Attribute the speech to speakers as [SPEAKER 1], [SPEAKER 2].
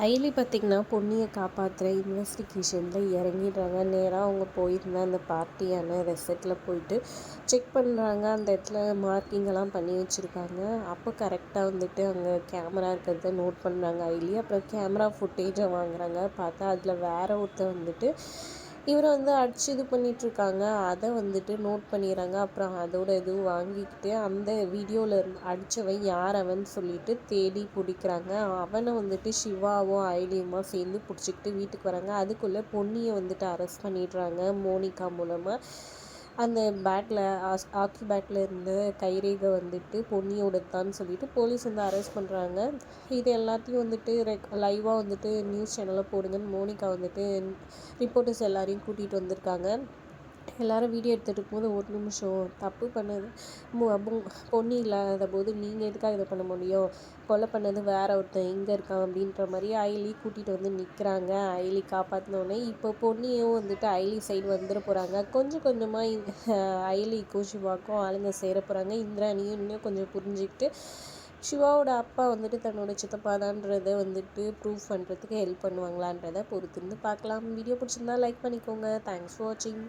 [SPEAKER 1] ஐலி பார்த்திங்கன்னா பொன்னியை காப்பாற்றுற இன்வெஸ்டிகேஷனில் இறங்கிடுறாங்க. நேராக அவங்க போயிருந்த அந்த பார்ட்டியான ரெசார்ட்டில் போயிட்டு செக் பண்ணுறாங்க. அந்த இடத்துல மார்க்கிங்கெல்லாம் பண்ணி வச்சுருக்காங்க. அப்போ கரெக்டாக வந்துட்டு அங்கே கேமரா இருக்கிறத நோட் பண்ணுறாங்க ஐலி. அப்புறம் கேமரா ஃபுட்டேஜை வாங்குறாங்க. பார்த்தா அதில் வேற ஒருத்தர் வந்துட்டு இவரை வந்து அடிச்சு இது பண்ணிகிட்ருக்காங்க. அதை வந்துட்டு நோட் பண்ணிடுறாங்க. அப்புறம் அதோட இதுவும் வாங்கிக்கிட்டு அந்த வீடியோவில் அடித்தவன் யார் அவன் சொல்லிட்டு தேடி பிடிக்கிறாங்க. அவனை வந்துட்டு சிவாவும் ஐலியுமா சேர்ந்து பிடிச்சிக்கிட்டு வீட்டுக்கு வராங்க. அதுக்குள்ளே பொன்னியை வந்துட்டு அரெஸ்ட் பண்ணிடுறாங்க மோனிகா மூலமாக. அந்த பேட்டில் ஹாக்கி பேட்டில் இருந்த கைரேகை வந்துட்டு பொன்னியோட தான் சொல்லிட்டு போலீஸ் வந்து அரெஸ்ட் பண்ணுறாங்க. இது எல்லாத்தையும் வந்துட்டு லைவாக வந்துட்டு நியூஸ் சேனலில் போடுங்கன்னு மோனிகா வந்துட்டு ரிப்போர்ட்டர்ஸ் எல்லாரையும் கூட்டிகிட்டு வந்திருக்காங்க. எல்லோரும் வீடியோ எடுத்துகிட்டு இருக்கும்போது ஒரு நிமிஷம் தப்பு பண்ணது பொன்னி இல்லாத போது நீங்கள் எதுக்காக இதை பண்ண முடியும், கொலை பண்ணது வேற ஒருத்தன் எங்கே இருக்கான் அப்படின்ற மாதிரி ஐலி கூட்டிகிட்டு வந்து நிற்கிறாங்க. ஐலி காப்பாற்றினோடனே இப்போ பொன்னியும் வந்துட்டு ஐலி சைடு வந்துட போகிறாங்க. கொஞ்சம் கொஞ்சமாக ஐலிக்கும் சிவாக்கும் ஆளுங்க சேர போகிறாங்க. இந்திராணியும் இன்னும் கொஞ்சம் புரிஞ்சுக்கிட்டு சிவாவோட அப்பா வந்துட்டு தன்னோட சித்தப்பாதான்றதை வந்துட்டு ப்ரூவ் பண்ணுறதுக்கு ஹெல்ப் பண்ணுவாங்களான்றதை பொறுத்திருந்து பார்க்கலாம். வீடியோ பிடிச்சிருந்தா லைக் பண்ணிக்கோங்க. தேங்க்ஸ் ஃபார் வாட்சிங்.